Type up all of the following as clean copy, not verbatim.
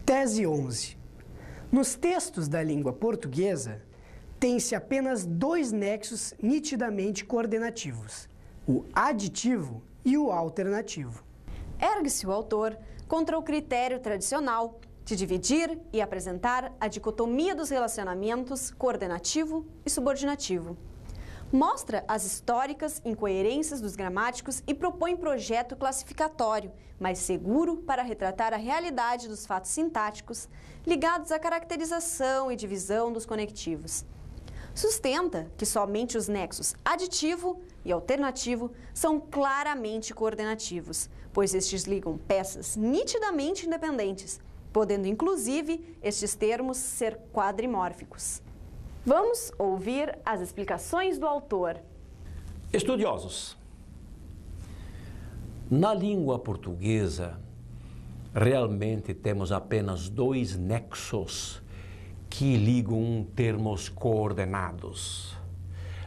Tese 11. Nos textos da língua portuguesa, tem-se apenas dois nexos nitidamente coordenativos, o aditivo e o alternativo. Ergue-se o autor contra o critério tradicional de dividir e apresentar a dicotomia dos relacionamentos coordenativo e subordinativo. Mostra as históricas incoerências dos gramáticos e propõe projeto classificatório, mais seguro para retratar a realidade dos fatos sintáticos ligados à caracterização e divisão dos conectivos. Sustenta que somente os nexos aditivo e alternativo são claramente coordenativos, pois estes ligam peças nitidamente independentes, podendo inclusive estes termos ser quadrimórficos. Vamos ouvir as explicações do autor. Estudiosos, na língua portuguesa, realmente temos apenas dois nexos que ligam termos coordenados.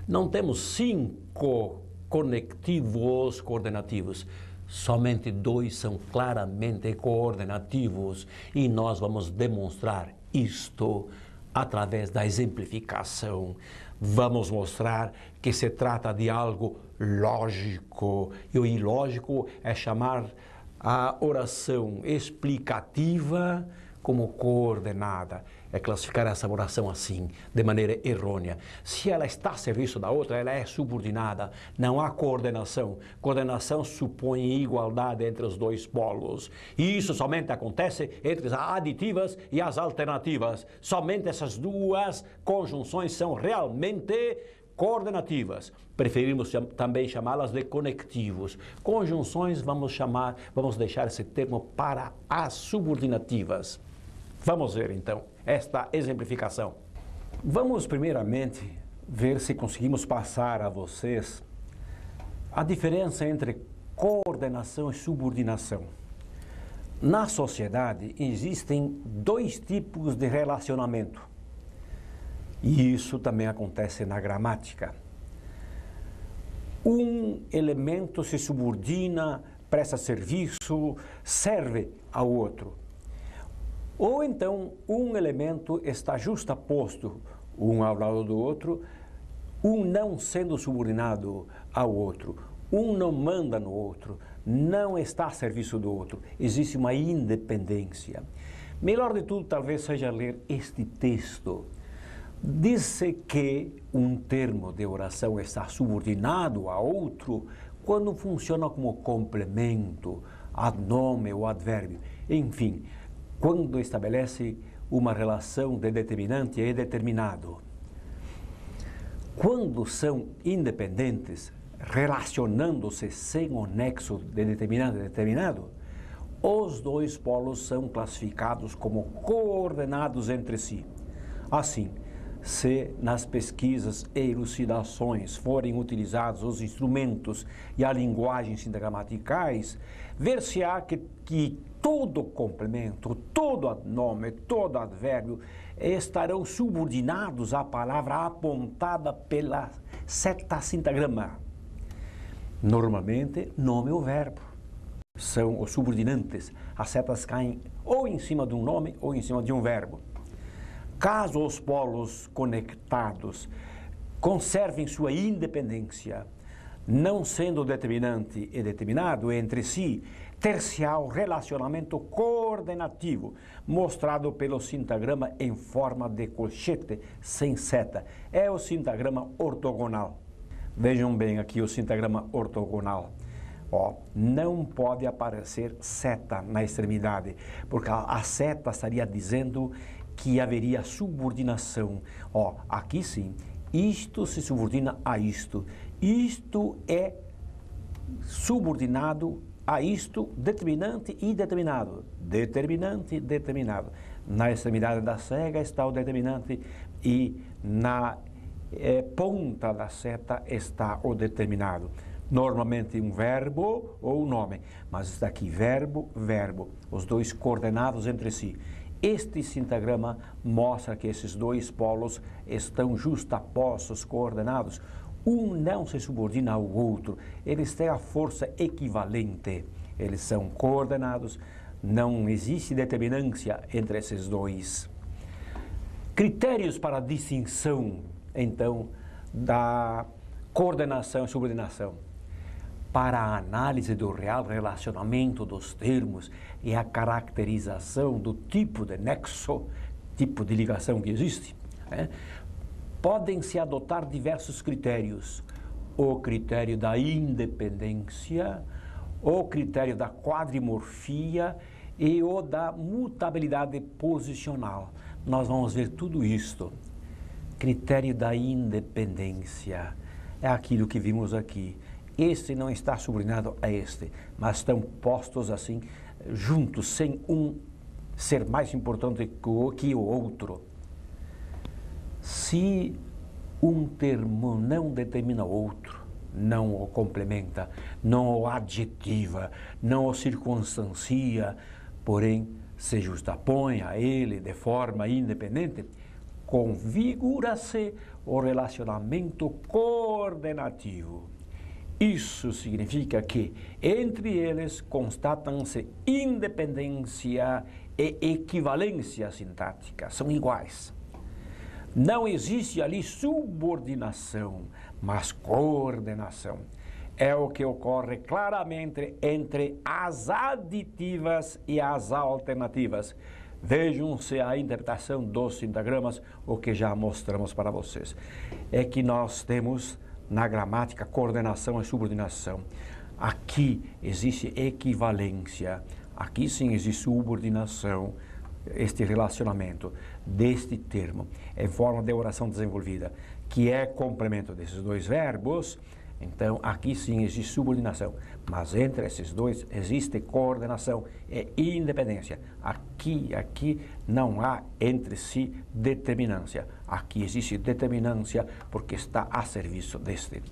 Não temos 5 conectivos coordenativos. Somente 2 são claramente coordenativos e nós vamos demonstrar isto através da exemplificação. Vamos mostrar que se trata de algo lógico. E o ilógico é chamar a oração explicativa como coordenada. É classificar essa oração assim, de maneira errônea. Se ela está a serviço da outra, ela é subordinada. Não há coordenação. Coordenação supõe igualdade entre os dois polos. E isso somente acontece entre as aditivas e as alternativas. Somente essas duas conjunções são realmente coordenativas. Preferimos também chamá-las de conectivos. Conjunções vamos deixar esse termo para as subordinativas. Vamos ver então esta exemplificação. Vamos primeiramente ver se conseguimos passar a vocês a diferença entre coordenação e subordinação. Na sociedade existem 2 tipos de relacionamento. E isso também acontece na gramática. Um elemento se subordina, presta serviço, serve ao outro. Ou então, um elemento está justaposto um ao lado do outro, um não sendo subordinado ao outro, um não manda no outro, não está a serviço do outro. Existe uma independência. Melhor de tudo, talvez seja ler este texto. Diz-se que um termo de oração está subordinado a outro quando funciona como complemento, adnome ou advérbio. Enfim, quando estabelece uma relação de determinante e determinado. Quando são independentes, relacionando-se sem o nexo de determinante e determinado, os 2 polos são classificados como coordenados entre si. Assim, se nas pesquisas e elucidações forem utilizados os instrumentos e a linguagem sintagmaticais, ver-se-á que todo complemento, todo adnome, todo advérbio estarão subordinados à palavra apontada pela seta sintagma. Normalmente, nome ou verbo são os subordinantes. As setas caem ou em cima de um nome ou em cima de um verbo. Caso os polos conectados conservem sua independência, não sendo determinante e determinado entre si, ter-se-á o relacionamento coordenativo, mostrado pelo sintagrama em forma de colchete, sem seta. É o sintagrama ortogonal. Vejam bem aqui o sintagrama ortogonal. Não pode aparecer seta na extremidade, porque a seta estaria dizendo que haveria subordinação. Aqui sim, isto se subordina a isto. Isto é subordinado a isto, determinante e determinado. Determinante e determinado. Na extremidade da cega está o determinante e na ponta da seta está o determinado. Normalmente um verbo ou um nome, mas está aqui verbo, verbo, os 2 coordenados entre si. Este sintagrama mostra que esses 2 polos estão justapostos, coordenados. Um não se subordina ao outro, eles têm a força equivalente. Eles são coordenados, Não existe determinância entre esses dois. Critérios para a distinção, então, da coordenação e subordinação. Para a análise do real relacionamento dos termos e a caracterização do tipo de nexo, tipo de ligação que existe, podem-se adotar diversos critérios. O critério da independência, o critério da quadrimorfia e o da mutabilidade posicional. Nós vamos ver tudo isto. Critério da independência é aquilo que vimos aqui. Este não está subordinado a este, mas estão postos assim, juntos, sem um ser mais importante que o outro. Se um termo não determina o outro, não o complementa, não o adjetiva, não o circunstancia, porém se justapõe a ele de forma independente, configura-se o relacionamento coordenativo. Isso significa que entre eles constatam-se independência e equivalência sintática, são iguais. Não existe ali subordinação, mas coordenação. É o que ocorre claramente entre as aditivas e as alternativas. Vejam-se a interpretação dos sintagramas, o que já mostramos para vocês. É que nós temos na gramática coordenação e subordinação. Aqui existe equivalência, aqui sim existe subordinação, este relacionamento deste termo, em forma de oração desenvolvida, que é complemento desses dois verbos. Então, aqui sim existe subordinação, mas entre esses dois existe coordenação e independência. Aqui não há entre si determinância. Aqui existe determinância porque está a serviço deste.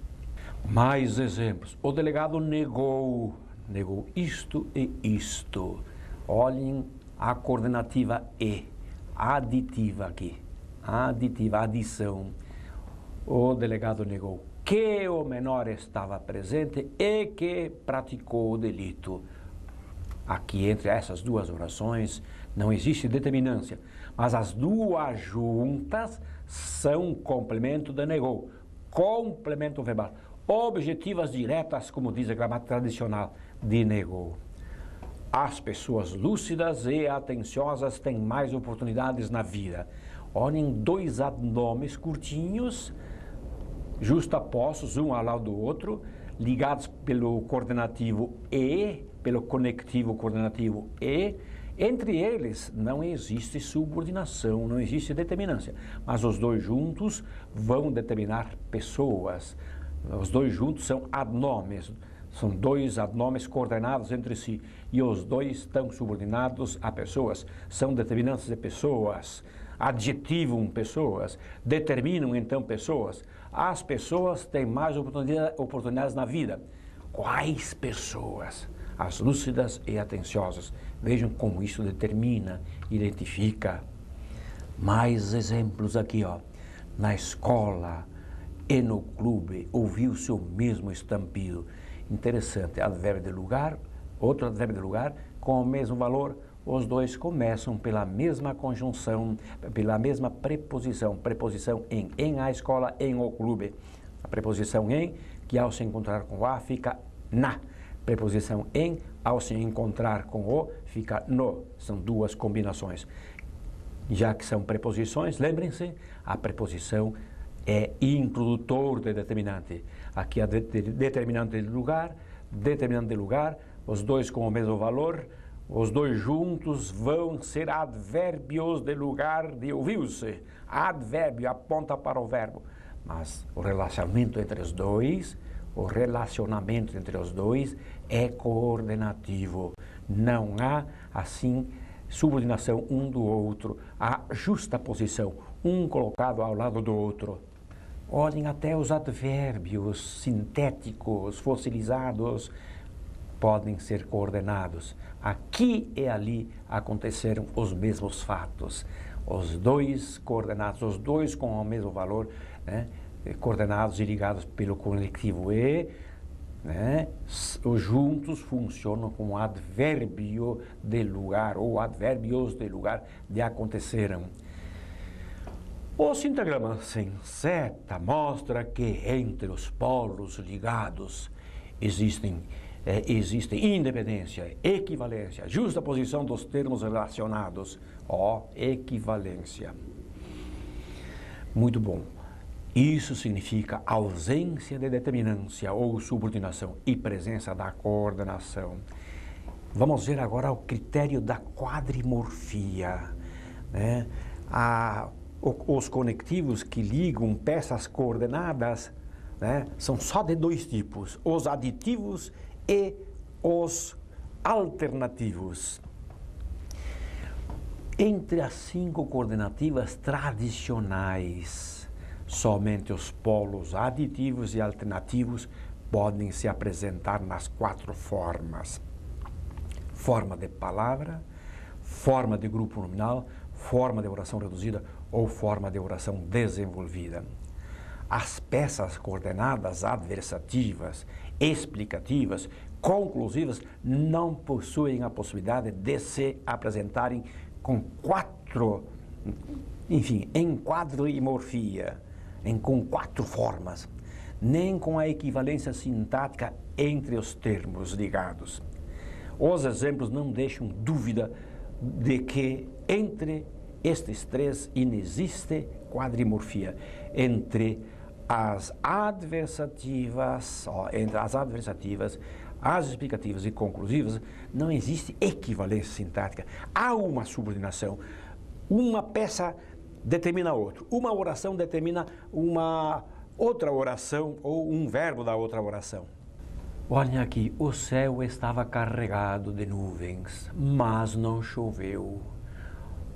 Mais exemplos. O delegado negou isto e isto. Olhem a coordenativa E, aditiva aqui, adição. O delegado negou que o menor estava presente e que praticou o delito. Aqui, entre essas duas orações, não existe determinância, mas as duas juntas são complemento de negou, complemento verbal, objetivas diretas, como diz a gramática tradicional, de negou. As pessoas lúcidas e atenciosas têm mais oportunidades na vida. Olhem dois adnomes curtinhos, justapostos, um ao lado do outro, ligados pelo coordenativo E, pelo conectivo coordenativo E. Entre eles não existe subordinação, não existe determinância, mas os dois juntos vão determinar pessoas. Os dois juntos são adnomes, são dois adnomes coordenados entre si, e os dois estão subordinados a pessoas, são determinantes de pessoas, adjetivam pessoas, determinam então pessoas. As pessoas têm mais oportunidades na vida. Quais pessoas? As lúcidas e atenciosas. Vejam como isso determina, identifica. Mais exemplos aqui, ó. Na escola e no clube ouviu-se o mesmo estampido. Interessante, advérbio de lugar, outro advérbio de lugar, com o mesmo valor. Os dois começam pela mesma conjunção, pela mesma preposição. Preposição em a escola, em o clube. A preposição em, que ao se encontrar com a, fica na. Preposição em, ao se encontrar com o, fica no. São duas combinações. Já que são preposições, lembrem-se, a preposição é introdutor de determinante. Aqui a determinante de lugar, os dois com o mesmo valor. Os dois juntos vão ser advérbios de lugar de ouviu-se. Advérbio aponta para o verbo. Mas o relacionamento entre os dois, é coordenativo. Não há, assim, subordinação um do outro. Há justaposição, um colocado ao lado do outro. Olhem até os advérbios sintéticos, fossilizados, podem ser coordenados. Aqui e ali aconteceram os mesmos fatos. Os dois coordenados, os dois com o mesmo valor, né, coordenados e ligados pelo conectivo E, né? Os juntos funcionam como advérbio de lugar ou advérbios de lugar de aconteceram. O sintagrama sem seta mostra que entre os polos ligados existe independência, equivalência, justa posição dos termos relacionados. Equivalência. Muito bom. Isso significa ausência de determinância ou subordinação e presença da coordenação. Vamos ver agora o critério da quadrimorfia, né? Os conectivos que ligam peças coordenadas, né, são só de dois tipos, os aditivos e os alternativos. Entre as 5 coordenativas tradicionais, somente os polos aditivos e alternativos podem se apresentar nas 4 formas: forma de palavra, forma de grupo nominal, forma de oração reduzida ou forma de oração desenvolvida. As peças coordenadas adversativas, explicativas, conclusivas não possuem a possibilidade de se apresentarem com 4, em quadrimorfia, com 4 formas, nem com a equivalência sintática entre os termos ligados. Os exemplos não deixam dúvida de que entre estes 3 inexiste quadrimorfia. Entre as adversativas, as explicativas e conclusivas, não existe equivalência sintática. Há uma subordinação. Uma peça determina outra. Uma oração determina uma outra oração ou um verbo da outra oração. Olhem aqui, o céu estava carregado de nuvens, mas não choveu.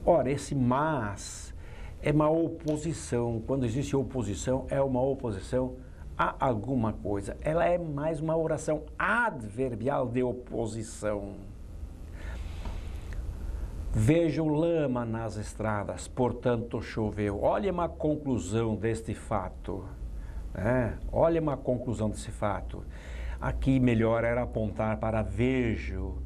Ora, esse mas é uma oposição. Quando existe oposição, é uma oposição a alguma coisa. Ela é mais uma oração adverbial de oposição. Vejo lama nas estradas, portanto choveu. Olha uma conclusão deste fato. Olha uma conclusão desse fato. Aqui melhor era apontar para vejo,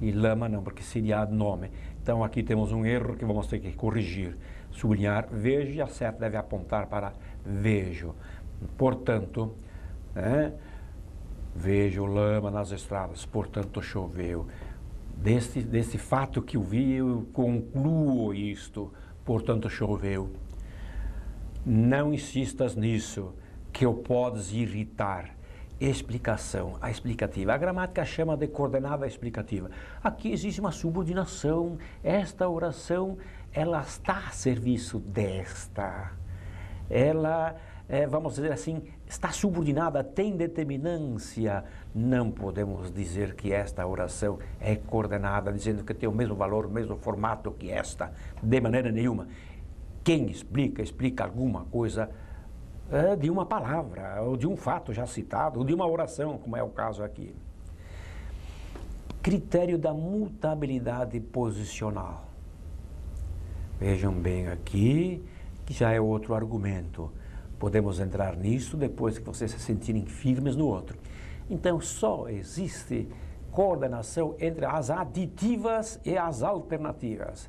e lama não, porque seria nome. Então aqui temos um erro que vamos ter que corrigir. Sublinhar vejo e a seta deve apontar para vejo. Portanto, vejo lama nas estradas, portanto choveu. Desse fato que eu vi, eu concluo isto, portanto choveu. Não insistas nisso, que eu podes irritar. Explicação, a explicativa. A gramática chama de coordenada explicativa. Aqui existe uma subordinação. Esta oração, ela está a serviço desta. Ela, vamos dizer assim, está subordinada, tem determinância. Não podemos dizer que esta oração é coordenada, dizendo que tem o mesmo valor, o mesmo formato que esta, de maneira nenhuma. Quem explica alguma coisa de uma palavra, ou de um fato já citado, ou de uma oração, como é o caso aqui. Critério da mutabilidade posicional. Vejam bem aqui, que já é outro argumento. Podemos entrar nisso depois que vocês se sentirem firmes no outro. Então, só existe coordenação entre as aditivas e as alternativas.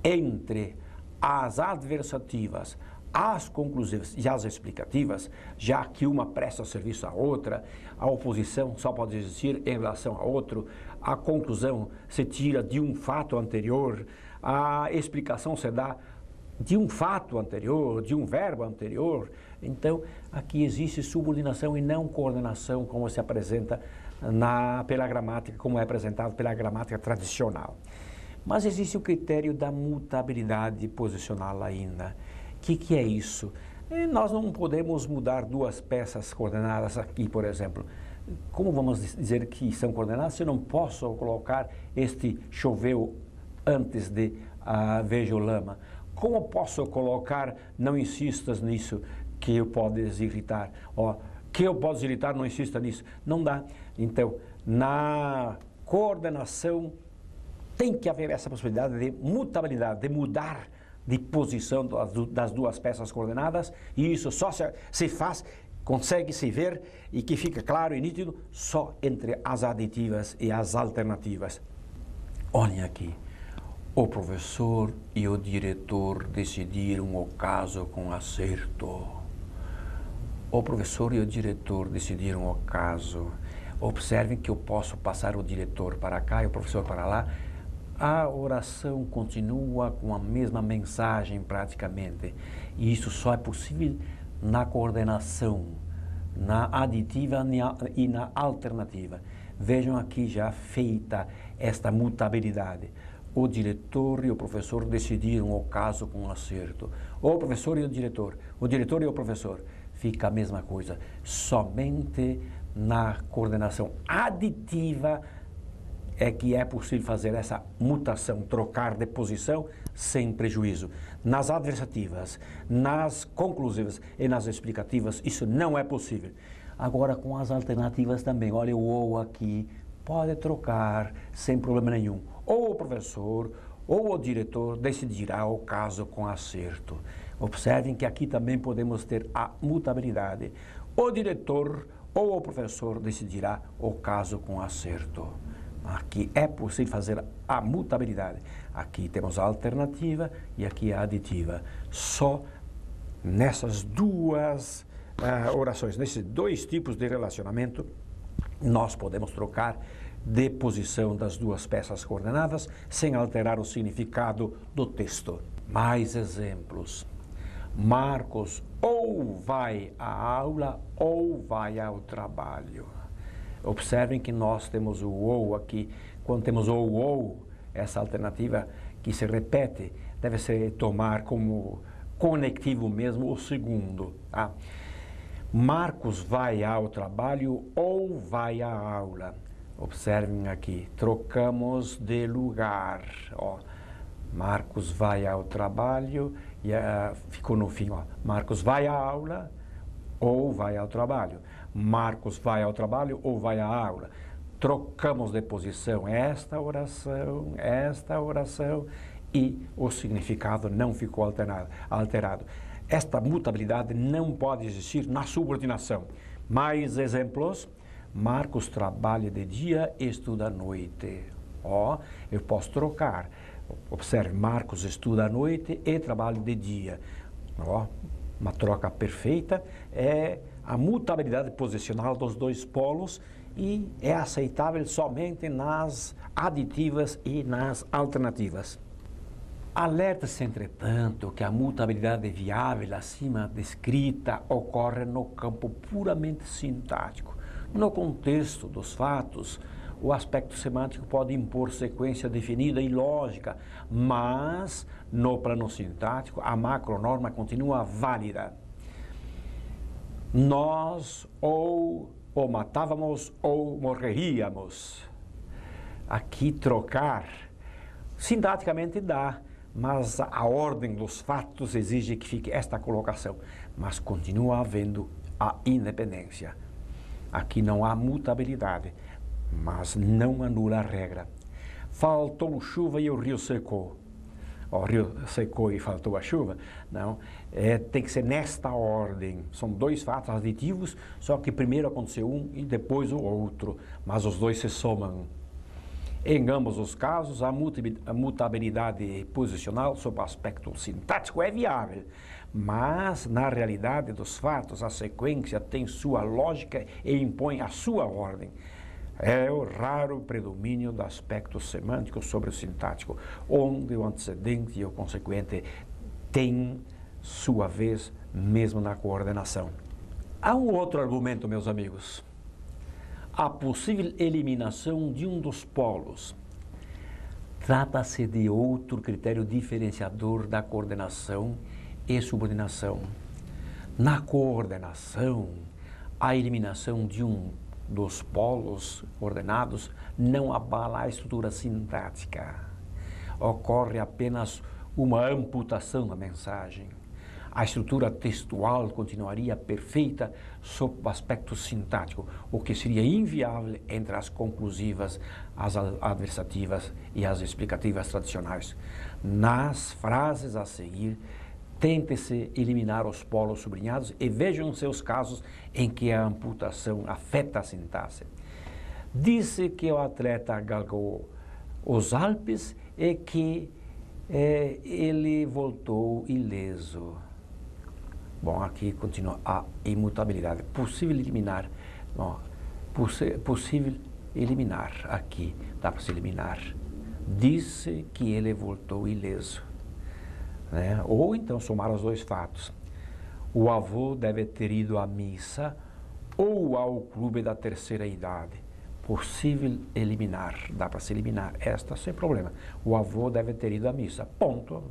Entre as adversativas, as conclusivas e as explicativas, já que uma presta serviço à outra, a oposição só pode existir em relação a outro, a conclusão se tira de um fato anterior, a explicação se dá de um fato anterior, de um verbo anterior. Então, aqui existe subordinação e não coordenação, como se apresenta pela gramática, como é apresentado pela gramática tradicional. Mas existe o critério da mutabilidade posicional ainda. O que é isso? Nós não podemos mudar 2 peças coordenadas aqui, por exemplo. Como vamos dizer que são coordenadas se eu não posso colocar este choveu antes de vejo lama? Como posso colocar não insistas nisso que eu podes irritar? Que eu podes irritar, não insista nisso. Não dá. Então, na coordenação tem que haver essa possibilidade de mutabilidade, de mudar de posição das 2 peças coordenadas, e isso só se faz consegue-se ver e que fica claro e nítido só entre as aditivas e as alternativas. Olhem aqui, o professor e o diretor decidiram o caso com acerto. O professor e o diretor decidiram o caso. Observem que eu posso passar o diretor para cá e o professor para lá. A oração continua com a mesma mensagem praticamente. E isso só é possível na coordenação, na aditiva e na alternativa. Vejam aqui já feita esta mutabilidade. O diretor e o professor decidiram o caso com acerto. O professor e o diretor e o professor. Fica a mesma coisa. Somente na coordenação aditiva é que é possível fazer essa mutação, trocar de posição sem prejuízo. Nas adversativas, nas conclusivas e nas explicativas, isso não é possível. Agora, com as alternativas também, olha o ou aqui, pode trocar sem problema nenhum. Ou o professor ou o diretor decidirá o caso com acerto. Observem que aqui também podemos ter a mutabilidade. O diretor ou o professor decidirá o caso com acerto. Aqui é possível fazer a mutabilidade. Aqui temos a alternativa e aqui a aditiva. Só nessas duas orações, nesses dois tipos de relacionamento, nós podemos trocar de posição das duas peças coordenadas sem alterar o significado do texto. Mais exemplos. Marcos ou vai à aula ou vai ao trabalho. Observem que nós temos o ou aqui. Quando temos o ou, essa alternativa que se repete, deve ser tomar como conectivo mesmo o segundo. Tá? Marcos vai ao trabalho ou vai à aula. Observem aqui, trocamos de lugar. Ó. Marcos vai ao trabalho e ficou no fim. Ó. Marcos vai à aula ou vai ao trabalho. Marcos vai ao trabalho ou vai à aula. Trocamos de posição esta oração e o significado não ficou alterado. Esta mutabilidade não pode existir na subordinação. Mais exemplos. Marcos trabalha de dia e estuda à noite. Ó, eu posso trocar. Observe, Marcos estuda à noite e trabalha de dia. Ó, uma troca perfeita é a mutabilidade posicional dos dois polos e é aceitável somente nas aditivas e nas alternativas. Alerta-se, entretanto, que a mutabilidade viável acima descrita ocorre no campo puramente sintático. No contexto dos fatos, o aspecto semântico pode impor sequência definida e lógica, mas no plano sintático a macronorma continua válida. Nós ou matávamos ou morreríamos. Aqui trocar, sintaticamente dá, mas a ordem dos fatos exige que fique esta colocação, mas continua havendo a independência. Aqui não há mutabilidade, mas não anula a regra. Faltou chuva e o rio secou. O rio secou e faltou a chuva? Não, tem que ser nesta ordem. São dois fatos aditivos, só que primeiro aconteceu um e depois o outro, mas os dois se somam. Em ambos os casos, a mutabilidade posicional sob o aspecto sintático é viável, mas na realidade dos fatos a sequência tem sua lógica e impõe a sua ordem. É o raro predomínio do aspecto semântico sobre o sintático, onde o antecedente e o consequente têm sua vez mesmo na coordenação. Há um outro argumento, meus amigos. A possível eliminação de um dos polos. Trata-se de outro critério diferenciador da coordenação e subordinação. Na coordenação, a eliminação de um dos polos ordenados não abala a estrutura sintática. Ocorre apenas uma amputação da mensagem. A estrutura textual continuaria perfeita sob o aspecto sintático, o que seria inviável entre as conclusivas, as adversativas e as explicativas tradicionais. Nas frases a seguir, Tente-se eliminar os polos sublinhados e vejam seus casos em que a amputação afeta a sintaxe. Disse que o atleta galgou os Alpes e que ele voltou ileso. Bom, aqui continua a imutabilidade. Possível eliminar. Bom, possível eliminar. Aqui dá para se eliminar. Disse que ele voltou ileso. Né? Ou então somar os dois fatos. O avô deve ter ido à missa ou ao clube da terceira idade. Possível eliminar. Dá para se eliminar esta sem problema. O avô deve ter ido à missa. Ponto.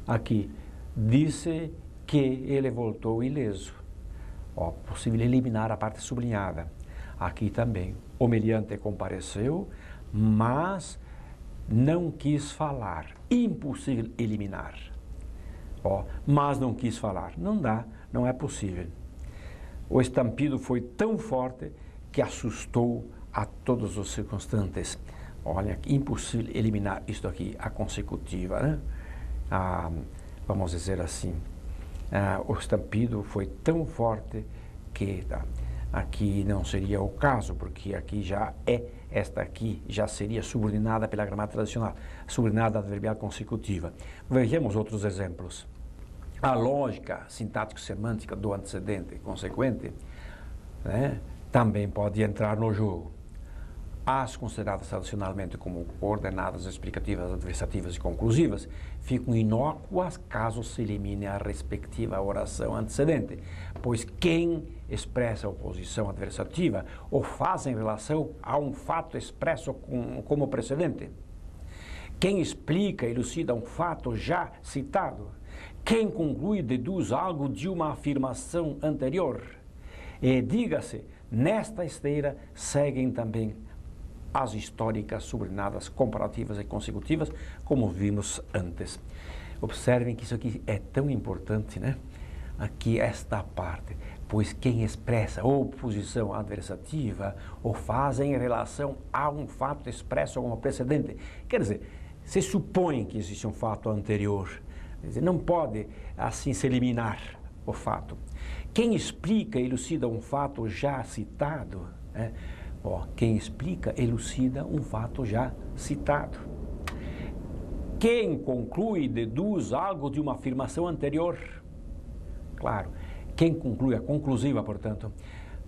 Aqui. Disse que ele voltou ileso. Ó, possível eliminar a parte sublinhada. Aqui também. O meliante compareceu, mas não quis falar. Impossível eliminar. Ó, mas não quis falar. Não dá, não é possível. O estampido foi tão forte que assustou a todos os circunstantes. Olha, impossível eliminar isto aqui, a consecutiva, né? Vamos dizer assim. O estampido foi tão forte que aqui não seria o caso, porque aqui já esta aqui já seria subordinada pela gramática tradicional, subordinada adverbial consecutiva. Vejamos outros exemplos. A lógica sintático-semântica do antecedente e consequente, né, também pode entrar no jogo. As consideradas tradicionalmente como coordenadas explicativas, adversativas e conclusivas ficam inócuas caso se elimine a respectiva oração antecedente, pois quem expressa a oposição adversativa o faz em relação a um fato expresso como precedente. Quem explica e elucida um fato já citado. Quem conclui deduz algo de uma afirmação anterior. E diga-se, nesta esteira seguem também as históricas subordinadas comparativas e consecutivas, como vimos antes. Observem que isso aqui é tão importante, né? Aqui esta parte, pois quem expressa oposição adversativa o faz em relação a um fato expresso como precedente. Quer dizer, se supõe que existe um fato anterior, quer dizer, não pode assim se eliminar o fato. Quem explica e elucida um fato já citado, né? Quem explica, elucida um fato já citado. Quem conclui, deduz algo de uma afirmação anterior. Claro, quem conclui, a conclusiva, portanto,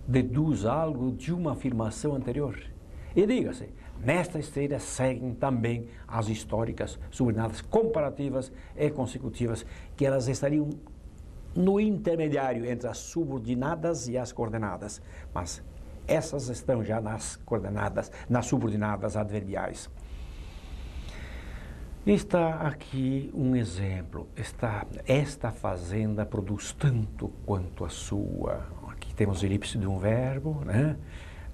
deduz algo de uma afirmação anterior. E diga-se, nesta esteira seguem também as históricas subordinadas comparativas e consecutivas, que elas estariam no intermediário entre as subordinadas e as coordenadas, mas essas estão já nas coordenadas, nas subordinadas adverbiais. Está aqui um exemplo. Esta fazenda produz tanto quanto a sua. Aqui temos elipse de um verbo, né?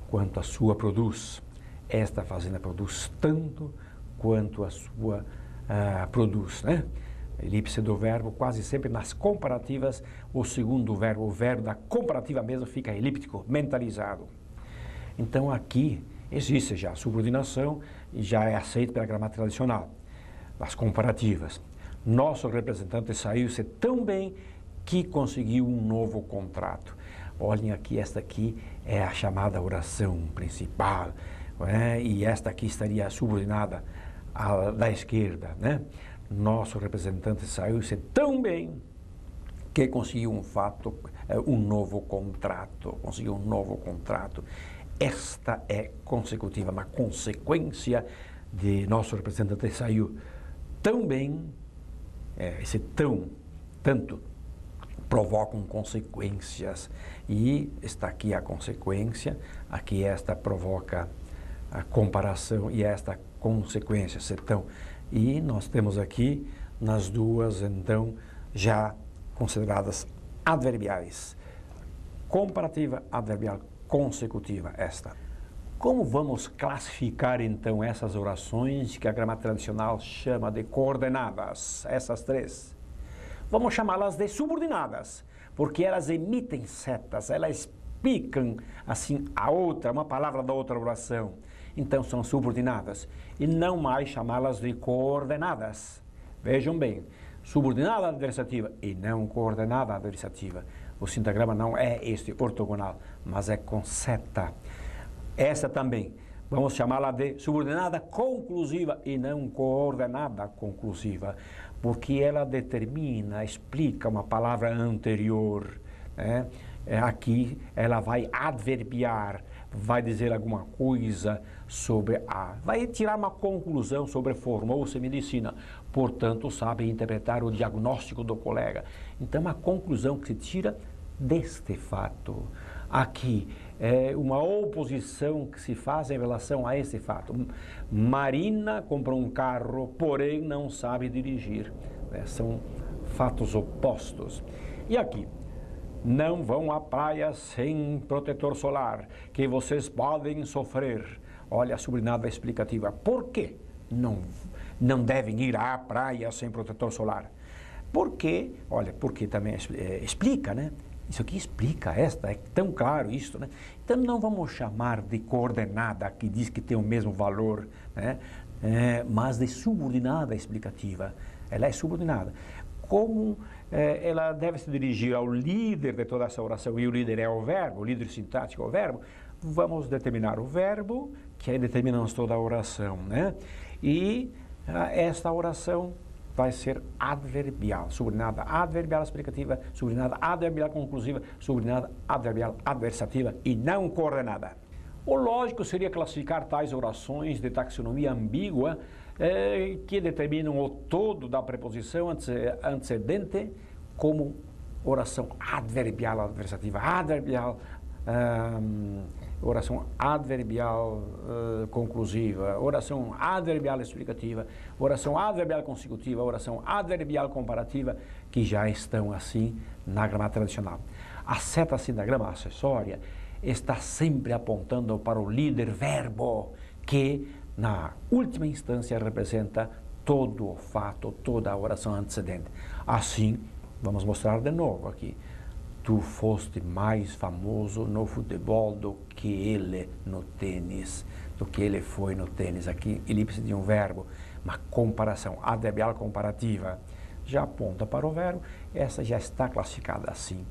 Quanto a sua produz. Esta fazenda produz tanto quanto a sua produz, né? Elipse do verbo, quase sempre nas comparativas, o segundo verbo, o verbo da comparativa mesmo, fica elíptico, mentalizado. Então aqui existe já a subordinação e já é aceito pela gramática tradicional, as comparativas. Nosso representante saiu-se tão bem que conseguiu um novo contrato. Olhem aqui, esta aqui é a chamada oração principal, né? E esta aqui estaria subordinada da esquerda, né? Nosso representante saiu-se tão bem que conseguiu um novo contrato, conseguiu um novo contrato. Esta é consecutiva, uma consequência de nosso representante saiu tão bem, esse tanto, provocam consequências. E está aqui a consequência, aqui esta provoca a comparação e esta consequência, então. E nós temos aqui nas duas, então, já consideradas adverbiais. Comparativa, adverbial, consecutiva, esta. Como vamos classificar, então, essas orações que a gramática tradicional chama de coordenadas, essas três? Vamos chamá-las de subordinadas, porque elas emitem setas, elas explicam, assim, a outra, uma palavra da outra oração. Então, são subordinadas. E não mais chamá-las de coordenadas. Vejam bem, subordinada adversativa e não coordenada adversativa. O sintagma não é este ortogonal, mas é com seta. Essa também, vamos chamá-la de subordinada conclusiva e não coordenada conclusiva, porque ela determina, explica uma palavra anterior, né? Aqui ela vai adverbiar, vai dizer alguma coisa sobre vai tirar uma conclusão sobre formou-se medicina, portanto sabe interpretar o diagnóstico do colega. Então a conclusão que se tira deste fato. Aqui é uma oposição que se faz em relação a esse fato. Marina comprou um carro, porém não sabe dirigir. São fatos opostos. E aqui, não vão à praia sem protetor solar, que vocês podem sofrer. Olha a subordinada explicativa. Por que não devem ir à praia sem protetor solar? Porque, olha, porque também explica, né? Isso aqui explica é tão claro isso, né? Então não vamos chamar de coordenada, que diz que tem o mesmo valor, né? Mas de subordinada explicativa. Ela é subordinada. Como ela deve se dirigir ao líder de toda essa oração, e o líder é o verbo, o líder sintático é o verbo, vamos determinar o verbo, que aí determinamos toda a oração, né? E esta oração vai ser adverbial, subordinada adverbial explicativa, subordinada adverbial conclusiva, subordinada adverbial adversativa e não coordenada. O lógico seria classificar tais orações de taxonomia ambígua que determinam o todo da preposição antecedente como oração adverbial adversativa, oração adverbial conclusiva, oração adverbial explicativa, oração adverbial consecutiva, oração adverbial comparativa, que já estão assim na gramática tradicional. A seta sinagrama acessória está sempre apontando para o líder verbo, que na última instância representa todo o fato, toda a oração antecedente. Assim, vamos mostrar de novo aqui. Tu foste mais famoso no futebol do que ele no tênis, do que ele foi no tênis. Aqui, elipse de um verbo, uma comparação adverbial comparativa, já aponta para o verbo, essa já está classificada assim.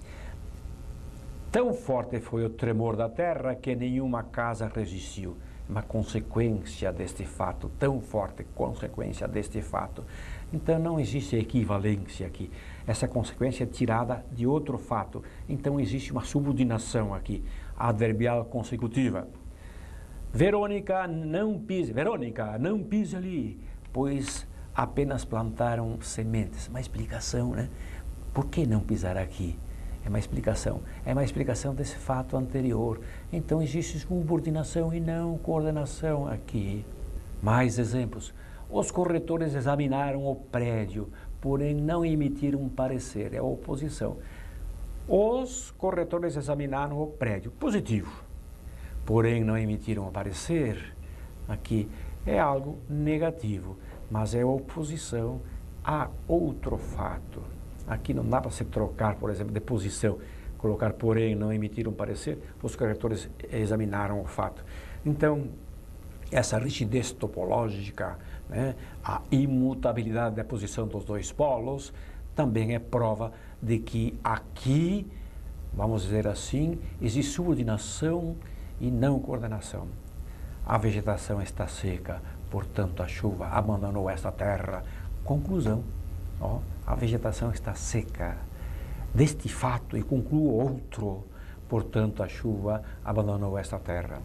Tão forte foi o tremor da terra que nenhuma casa resistiu. Uma consequência deste fato, tão forte consequência deste fato. Então não existe equivalência aqui. Essa consequência é tirada de outro fato. Então existe uma subordinação aqui, adverbial consecutiva. Verônica, não pise ali, pois apenas plantaram sementes. Uma explicação, né? Por que não pisar aqui? É uma explicação desse fato anterior. Então existe subordinação e não coordenação aqui. Mais exemplos. Os corretores examinaram o prédio, porém não emitiram um parecer. É a oposição. Os corretores examinaram o prédio, positivo, porém não emitiram um parecer. Aqui é algo negativo, mas é oposição a outro fato. Aqui não dá para se trocar, por exemplo, de posição, colocar porém, não emitir um parecer, os corretores examinaram o fato. Então, essa rigidez topológica, né, a imutabilidade da posição dos dois polos, também é prova de que aqui, vamos dizer assim, existe subordinação e não coordenação. A vegetação está seca, portanto a chuva abandonou esta terra. Conclusão. A vegetação está seca. Deste fato, e concluo outro, portanto, a chuva abandonou esta terra.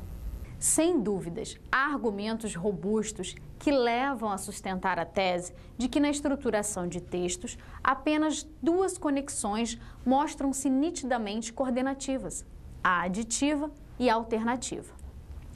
Sem dúvidas, há argumentos robustos que levam a sustentar a tese de que na estruturação de textos, apenas duas conexões mostram-se nitidamente coordenativas, a aditiva e a alternativa.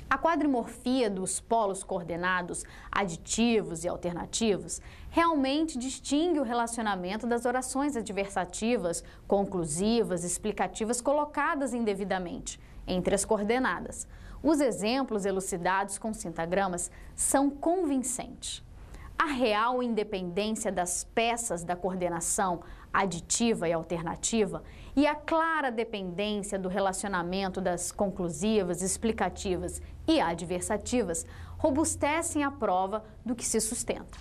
A quadrimorfia dos polos coordenados aditivos e alternativos realmente distingue o relacionamento das orações adversativas, conclusivas, explicativas colocadas indevidamente entre as coordenadas. Os exemplos elucidados com sintagramas são convincentes. A real independência das peças da coordenação aditiva e alternativa e a clara dependência do relacionamento das conclusivas, explicativas e adversativas robustecem a prova do que se sustenta.